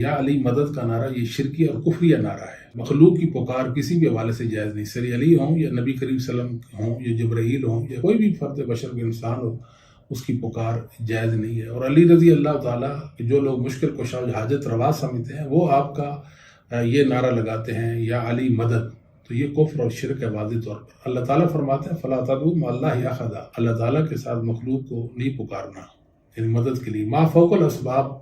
یا علی مدد کا نعرہ یہ شرکی اور کفریہ نعرہ ہے. مخلوق کی پکار کسی بھی حوالے سے جائز نہیں. سر علی ہوں یا نبی کریم صلی اللہ علیہ وسلم ہوں یا جبرائیل ہوں یا کوئی بھی فرد بشر کے انسان ہو، اس کی پکار جائز نہیں ہے. اور علی رضی اللہ تعالیٰ جو لوگ مشکل کشا حاجت روا سمجھتے ہیں وہ آپ کا یہ نعرہ لگاتے ہیں یا علی مدد، تو یہ کفر اور شرک ہے واضح طور پر. اللہ تعالیٰ فرماتے ہیں فلا تدعوا مع اللہ احدا، اللہ تعالیٰ کے ساتھ مخلوق کو نہیں پکارنا یعنی مدد کے لیے. ما فوق الاسباب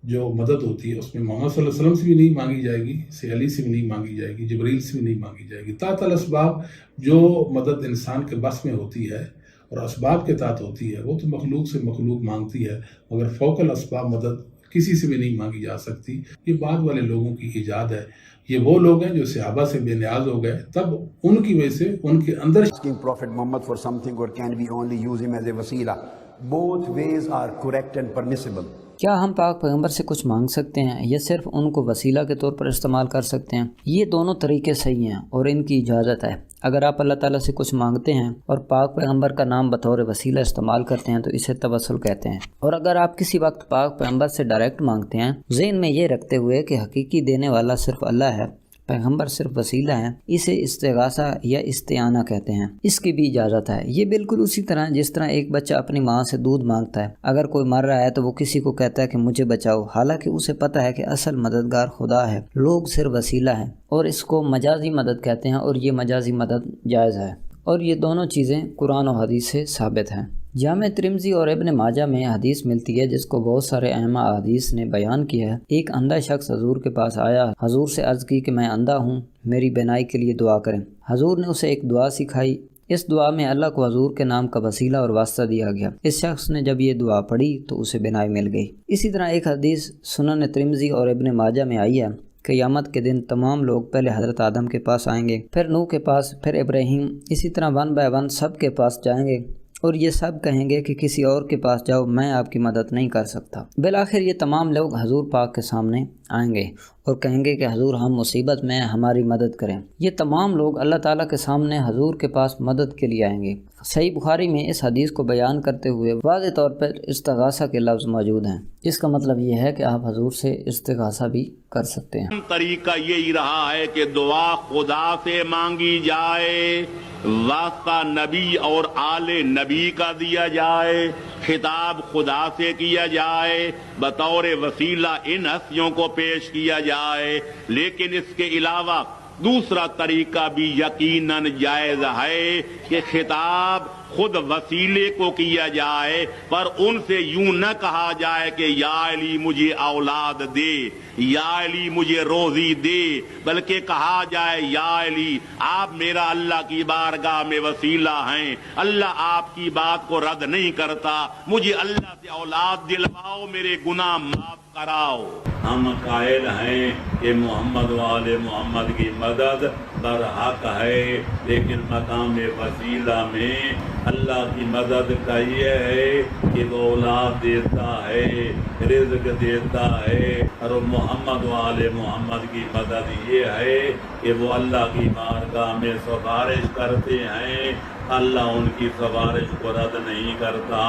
جو مدد ہوتی ہے اس میں محمد صلی اللہ علیہ وسلم سے بھی نہیں مانگی جائے گی، سے علی سے بھی نہیں مانگی جائے گی، جبریل سے بھی نہیں مانگی جائے گی. تحت الاسباب جو مدد انسان کے بس میں ہوتی ہے اور اسباب کے تحت ہوتی ہے وہ تو مخلوق سے مخلوق مانگتی ہے، مگر فوق الاسباب مدد کسی سے بھی نہیں مانگی جا سکتی. یہ بعد والے لوگوں کی ایجاد ہے. یہ وہ لوگ ہیں جو صحابہ سے بے نیاز ہو گئے، تب ان کی وجہ سے ان کے اندر asking Prophet Muhammad for something, or can we only use him as a wasila? Both ways are correct and permissible. کیا ہم پاک پیغمبر سے کچھ مانگ سکتے ہیں یا صرف ان کو وسیلہ کے طور پر استعمال کر سکتے ہیں؟ یہ دونوں طریقے صحیح ہیں اور ان کی اجازت ہے. اگر آپ اللہ تعالیٰ سے کچھ مانگتے ہیں اور پاک پیغمبر کا نام بطور وسیلہ استعمال کرتے ہیں تو اسے توسل کہتے ہیں. اور اگر آپ کسی وقت پاک پیغمبر سے ڈائریکٹ مانگتے ہیں ذہن میں یہ رکھتے ہوئے کہ حقیقی دینے والا صرف اللہ ہے، پیغمبر صرف وسیلہ ہیں، اسے استغاثہ یا استعانہ کہتے ہیں. اس کی بھی اجازت ہے. یہ بالکل اسی طرح جس طرح ایک بچہ اپنی ماں سے دودھ مانگتا ہے. اگر کوئی مر رہا ہے تو وہ کسی کو کہتا ہے کہ مجھے بچاؤ، حالانکہ اسے پتہ ہے کہ اصل مددگار خدا ہے، لوگ صرف وسیلہ ہیں. اور اس کو مجازی مدد کہتے ہیں اور یہ مجازی مدد جائز ہے. اور یہ دونوں چیزیں قرآن و حدیث سے ثابت ہیں. جامع ترمذی اور ابن ماجہ میں حدیث ملتی ہے جس کو بہت سارے ائمہ حدیث نے بیان کیا ہے. ایک اندھا شخص حضور کے پاس آیا، حضور سے عرض کی کہ میں اندھا ہوں، میری بینائی کے لیے دعا کریں. حضور نے اسے ایک دعا سکھائی. اس دعا میں اللہ کو حضور کے نام کا وسیلہ اور واسطہ دیا گیا. اس شخص نے جب یہ دعا پڑھی تو اسے بینائی مل گئی. اسی طرح ایک حدیث سنن ترمذی اور ابن ماجہ میں آئی ہے، قیامت کے دن تمام لوگ پہلے حضرت آدم کے پاس آئیں گے، پھر نوح کے پاس، پھر ابراہیم، اسی طرح ون بائی ون سب کے پاس جائیں گے اور یہ سب کہیں گے کہ کسی اور کے پاس جاؤ، میں آپ کی مدد نہیں کر سکتا. بالآخر یہ تمام لوگ حضور پاک کے سامنے آئیں گے اور کہیں گے کہ حضور ہم مصیبت میں ہیں، ہماری مدد کریں. یہ تمام لوگ اللہ تعالیٰ کے سامنے حضور کے پاس مدد کے لیے آئیں گے. صحیح بخاری میں اس حدیث کو بیان کرتے ہوئے واضح طور پر استغاثہ کے لفظ موجود ہیں. اس کا مطلب یہ ہے کہ آپ حضور سے استغاثہ بھی کر سکتے ہیں. طریقہ یہی رہا ہے کہ دعا خدا سے مانگی جائے، واسطہ نبی اور آل نبی کا دیا جائے، خطاب خدا سے کیا جائے، بطور وسیلہ ان ہستیوں کو پیش کیا جائے. لیکن اس کے علاوہ دوسرا طریقہ بھی یقیناً جائز ہے کہ خطاب خود وسیلے کو کیا جائے، پر ان سے یوں نہ کہا جائے کہ یا علی مجھے اولاد دے، یا علی مجھے روزی دے، بلکہ کہا جائے یا علی آپ میرا اللہ کی بارگاہ میں وسیلہ ہیں، اللہ آپ کی بات کو رد نہیں کرتا، مجھے اللہ سے اولاد دلواؤ، میرے گناہ معاف کراؤ. ہم قائل ہیں کہ محمد وآل محمد کی مدد برحق ہے، لیکن مقام وسیلہ میں اللہ کی مدد کا یہ ہے کہ وہ اولاد دیتا ہے، رزق دیتا ہے. اور محمد وآل محمد کی مدد یہ ہے کہ وہ اللہ کی بارگاہ میں سفارش کرتے ہیں. اللہ ان کی سفارش کو رد نہیں کرتا،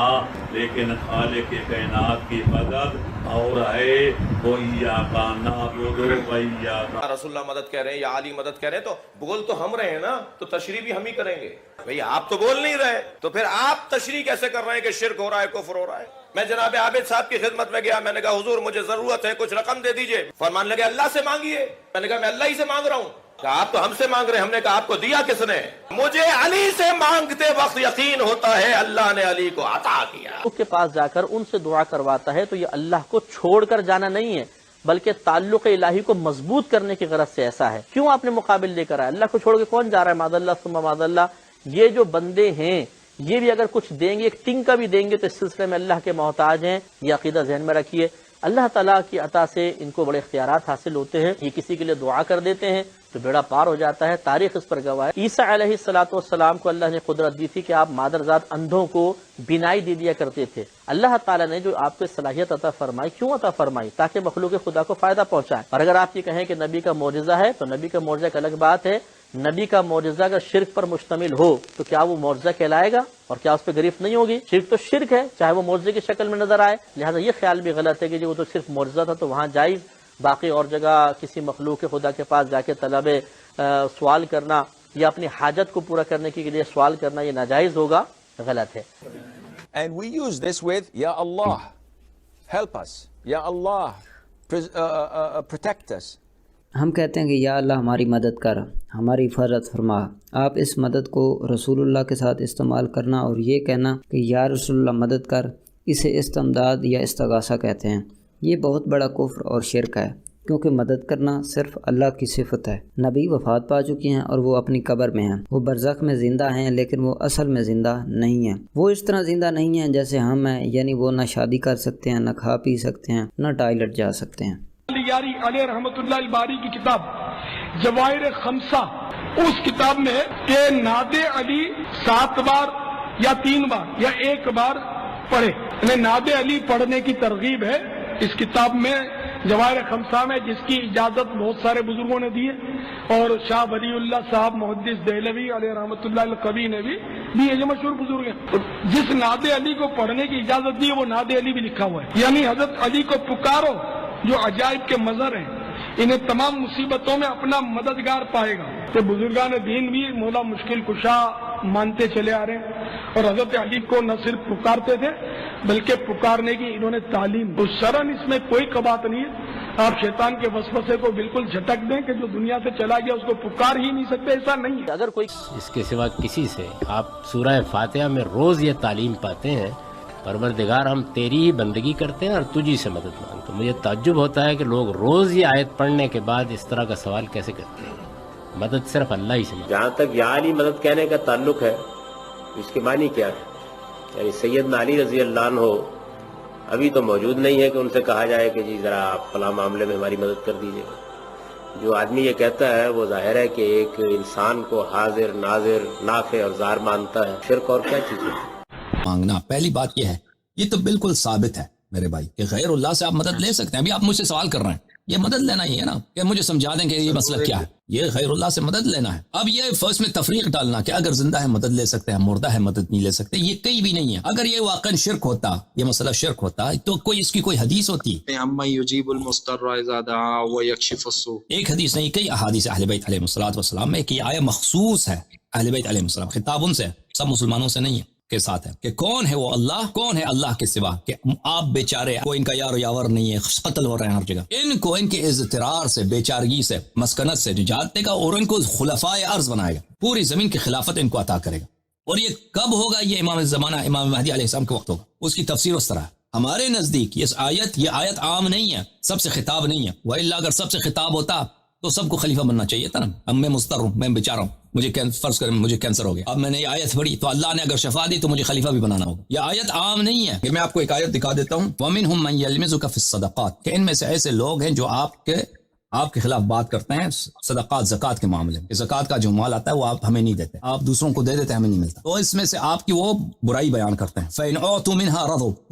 لیکن خالق کائنات کی مدد اور ہے وہ ایاک نعبد و ایاک. رسول اللہ مدد کہہ رہے ہیں یا علی مدد کہہ رہے ہیں تو بول تو ہم رہے ہیں نا، تو تشریح بھی ہم ہی کریں گے. بھئی آپ تو بول نہیں رہے تو پھر آپ تشریح کیسے کر رہے ہیں کہ شرک ہو رہا ہے، کفر ہو رہا ہے. میں جناب عابد صاحب کی خدمت میں گیا، میں نے کہا حضور مجھے ضرورت ہے، کچھ رقم دے دیجئے. فرمان لگے اللہ سے مانگیے. میں نے کہا میں اللہ ہی سے مانگ رہا ہوں. کہا آپ تو ہم سے مانگ رہے ہیں. ہم نے کہا آپ کو دیا کس نے؟ مجھے علی سے مانگتے وقت یقین ہوتا ہے اللہ نے علی کو عطا کیا. اس کے پاس جا کر ان سے دعا کرواتا ہے تو یہ اللہ کو چھوڑ کر جانا نہیں ہے، بلکہ تعلق الہی کو مضبوط کرنے کی غرض سے ایسا ہے. کیوں آپ نے مقابل لے کر آیا؟ اللہ کو چھوڑ کے کون جا رہا ہے؟ معاذ اللہ ثم معاذ اللہ. یہ جو بندے ہیں یہ بھی اگر کچھ دیں گے، ایک ٹنکا بھی دیں گے تو اس سلسلے میں اللہ کے محتاج ہیں. یہ عقیدہ ذہن میں رکھیے. اللہ تعالیٰ کی عطا سے ان کو بڑے اختیارات حاصل ہوتے ہیں. یہ کسی کے لیے دعا کر دیتے ہیں تو بیڑا پار ہو جاتا ہے. تاریخ اس پر گواہ ہے. عیسیٰ علیہ السلام کو اللہ نے قدرت دی تھی کہ آپ مادرزاد اندھوں کو بینائی دے دیا کرتے تھے. اللہ تعالیٰ نے جو آپ کو صلاحیت عطا فرمائی، کیوں عطا فرمائی؟ تاکہ مخلوق خدا کو فائدہ پہنچائے. اور اگر آپ یہ کہیں کہ نبی کا معجزہ ہے تو نبی کا معجزہ ایک الگ بات ہے. نبی کا معجزہ اگر شرک پر مشتمل ہو تو کیا وہ معجزہ کہلائے گا؟ اور کیا اس پہ گرفت نہیں ہوگی؟ شرک تو شرک ہے، چاہے وہ معجزے کی شکل میں نظر آئے. لہٰذا یہ خیال بھی غلط ہے کہ جو وہ تو صرف معجزہ تھا تو وہاں جائز باقی اور جگہ کسی مخلوق خدا کے پاس جا کے طلب سوال کرنا یا اپنی حاجت کو پورا کرنے کے لیے سوال کرنا یہ ناجائز ہوگا، غلط ہے۔ And we use this with, Ya Allah, help us. Ya Allah, protect us. ہم کہتے ہیں کہ یا اللہ ہماری مدد کر، ہماری حفاظت فرما۔ آپ اس مدد کو رسول اللہ کے ساتھ استعمال کرنا اور یہ کہنا کہ یا رسول اللہ مدد کر، اسے استمداد یا استغاثہ کہتے ہیں۔ یہ بہت بڑا کفر اور شرک ہے، کیونکہ مدد کرنا صرف اللہ کی صفت ہے۔ نبی وفات پا چکے ہیں اور وہ اپنی قبر میں ہیں، وہ برزخ میں زندہ ہیں لیکن وہ اصل میں زندہ نہیں ہیں۔ وہ اس طرح زندہ نہیں ہیں جیسے ہم ہیں، یعنی وہ نہ شادی کر سکتے ہیں، نہ کھا پی سکتے ہیں، نہ ٹائلٹ جا سکتے ہیں۔ یاری علیہ رحمۃ اللہ الباری کی کتاب جواہر خمسہ، اس کتاب میں ہے کہ ناد علی 7 بار یا 3 بار یا 1 بار پڑھے، یعنی ناد علی پڑھنے کی ترغیب ہے اس کتاب میں جواہر خمسہ میں، جس کی اجازت بہت سارے بزرگوں نے دی ہے، اور شاہ ولی اللہ صاحب محدث دہلوی علیہ رحمۃ اللہ القوی نے بھی یہ مشہور بزرگ ہیں۔ جس ناد علی کو پڑھنے کی اجازت دی ہے وہ ناد علی بھی لکھا ہوا ہے، یعنی حضرت علی کو پکارو جو عجائب کے مظہر ہیں، انہیں تمام مصیبتوں میں اپنا مددگار پائے گا۔ تو بزرگان دین بھی مولا مشکل کشا مانتے چلے آ رہے ہیں، اور حضرت علی کو نہ صرف پکارتے تھے بلکہ پکارنے کی انہوں نے تعلیم۔ تو شرعاً اس میں کوئی کباط نہیں ہے، آپ شیطان کے وسوسے کو بالکل جھٹک دیں کہ جو دنیا سے چلا گیا اس کو پکار ہی نہیں سکتے، ایسا نہیں ہے۔ اگر کوئی اس کے سوا کسی سے آپ سورہ فاتحہ میں روز یہ تعلیم پاتے ہیں، پروردگار ہم تیری ہی بندگی کرتے ہیں اور تجھی سے مدد مانگتے ہیں۔ مجھے تعجب ہوتا ہے کہ لوگ روز یہ آیت پڑھنے کے بعد اس طرح کا سوال کیسے کرتے ہیں۔ مدد صرف اللہ ہی سے مانگتے ہیں۔ جہاں تک یا علی مدد کہنے کا تعلق ہے، اس کے معنی کیا ہے؟ یعنی سیدنا علی رضی اللہ عنہ ابھی تو موجود نہیں ہے کہ ان سے کہا جائے کہ جی ذرا آپ فلاں معاملے میں ہماری مدد کر دیجیے۔ جو آدمی یہ کہتا ہے وہ ظاہر ہے کہ ایک انسان کو حاضر ناظر نافع اور ضار مانتا ہے۔ شرک اور کیا چیز ہے؟ مانگنا پہلی بات یہ ہے، یہ تو بالکل ثابت ہے میرے بھائی کہ غیر اللہ سے آپ مدد لے سکتے ہیں۔ ابھی آپ مجھ سے سوال کر رہے ہیں، یہ مدد لینا ہی ہے نا، کہ مجھے سمجھا دیں کہ یہ مسئلہ کیا ہے، یہ غیر اللہ سے مدد لینا ہے۔ اب یہ فرض میں تفریق ڈالنا کہ اگر زندہ ہے مدد لے سکتے ہیں، مردہ ہے مدد نہیں لے سکتے، یہ کہیں بھی نہیں ہے۔ اگر یہ واقعا شرک ہوتا، یہ مسئلہ شرک ہوتا تو کوئی اس کی کوئی حدیث ہوتی؟ ایک حدیث نہیں، کئی احادیث اہل بیت علیہ السلام میں کہ یہ آیت مخصوص ہے اہل بیت علیہ السلام، خطاب ان سے، سب مسلمانوں سے نہیں ہے، کے ساتھ ہے کہ کون ہے وہ اللہ، کون ہے اللہ کے سوا، کہ آپ بیچارے کو ان کا یار و یاور نہیں ہے، قتل ہو رہے ہیں ہر جگہ، ان کو ان کے اضطرار سے، بیچارگی سے، مسکنت سے نجات دے گا اور ان کو خلفائے ارض بنائے گا، پوری زمین کی خلافت ان کو عطا کرے گا۔ اور یہ کب ہوگا؟ یہ امام زمانہ امام مہدی علیہ السلام کے وقت ہوگا۔ اس کی تفسیر اس طرح ہے۔ ہمارے نزدیک یہ آیت عام نہیں ہے، سب سے خطاب نہیں ہے، وإلا اگر سب سے خطاب ہوتا تو سب کو خلیفہ بننا چاہیے تھا نا۔ اب میں مضطر ہوں، میں بیچارہ ہوں، مجھے فرض کریں مجھے کینسر ہو گیا، اب میں نے یہ آیت پڑھی تو اللہ نے اگر شفا دی تو مجھے خلیفہ بھی بنانا ہوگا۔ یہ آیت عام نہیں ہے۔ میں آپ کو ایک آیت دکھا دیتا ہوں، وَمِنْهُمْ مَنْ يَلْمِزُكَ فِي الصَّدَقَاتِ، کہ ان میں سے ایسے لوگ ہیں جو آپ کے خلاف بات کرتے ہیں صدقات زکوٰۃ کے معاملے میں، زکوٰۃ کا جو مال آتا ہے وہ آپ ہمیں نہیں دیتے، آپ دوسروں کو دے دیتے ہیں، ہمیں نہیں ملتا، تو اس میں سے آپ کی وہ برائی بیان کرتے ہیں۔ فَإِنْ أُعْطُوا مِنْهَا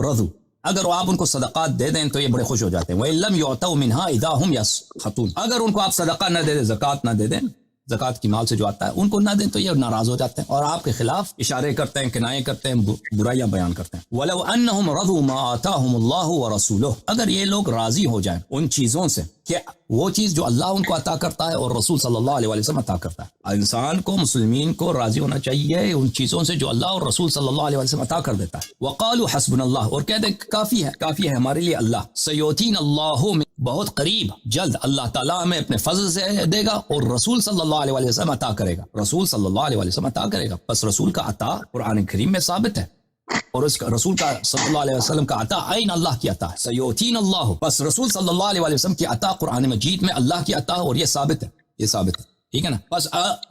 رَضُوا، اگر آپ ان کو صدقات دے دیں تو یہ بڑے خوش ہو جاتے ہیں۔ وَإِن لَّمْ يُعْطَوْا مِنْهَا إِذَا هُمْ يَسْخَطُونَ، اگر ان کو آپ صدقہ نہ دے دیں، زکوٰۃ نہ دے دیں، زکوٰۃ کی مال سے جو آتا ہے ان کو نہ دیں تو یہ ناراض ہو جاتے ہیں اور آپ کے خلاف اشارے کرتے ہیں، کنایے کرتے ہیں، برائیاں بیان کرتے ہیں۔ وَلَوْ أَنَّهُمْ رَضُوا مَا آتَاهُمُ اللَّهُ وَرَسُولُهُ، اگر یہ لوگ راضی ہو جائیں ان چیزوں سے کہ وہ چیز جو اللہ ان کو عطا کرتا ہے اور رسول صلی اللہ علیہ وسلم عطا کرتا ہے، انسان کو، مسلمین کو راضی ہونا چاہیے ان چیزوں سے جو اللہ اور رسول صلی اللہ علیہ وسلم عطا کر دیتا ہے۔ وَقَالُوا حَسْبُنَا اللَّهُ، اور کہتے ہیں کافی ہے ہمارے لیے اللہ، سَيُؤْتِينَ اللَّهُ، بہت قریب جلد اللہ تعالیٰ ہمیں اپنے فضل سے دے گا اور رسول صلی اللہ علیہ وسلم عطا کرے گا، رسول صلی اللہ علیہ وسلم عطا کرے گا۔ بس رسول کا عطا قرآن کریم میں ثابت ہے، اور اس کا رسول کا صلی اللہ علیہ وسلم کا عطا عین اللہ کی عطا ہے، سیؤتین اللہ، بس رسول صلی اللہ علیہ وسلم کی عطا قرآن مجید میں اللہ کی عطا، اور یہ ثابت ہے، ٹھیک ہے نا۔ بس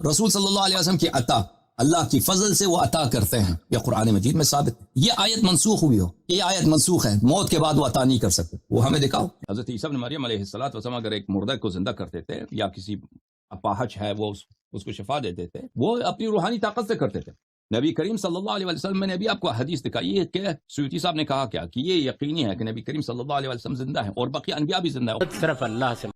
رسول صلی اللہ علیہ وسلم کی عطا اللہ کی فضل سے وہ عطا کرتے ہیں، یہ قرآن مجید میں ثابت ہے۔ یہ آیت منسوخ ہوئی ہو، یہ آیت منسوخ ہے، موت کے بعد وہ عطا نہیں کر سکتے، وہ ہمیں دکھاؤ۔ حضرت عیسیٰ ابن مریم علیہ السلام اگر ایک مردہ کو زندہ کرتے تھے یا کسی اپاہج ہے وہ اس کو شفا دیتے تھے، وہ اپنی روحانی طاقت سے کرتے تھے۔ نبی کریم صلی اللہ علیہ وسلم، میں نے ابھی آپ کو حدیث دکھائی ہے کہ سیوطی صاحب نے کہا کیا کہ یہ یقینی ہے کہ نبی کریم صلی اللہ علیہ وسلم زندہ ہے اور باقی انبیاء بھی زندہ ہیں۔ صرف اللہ سے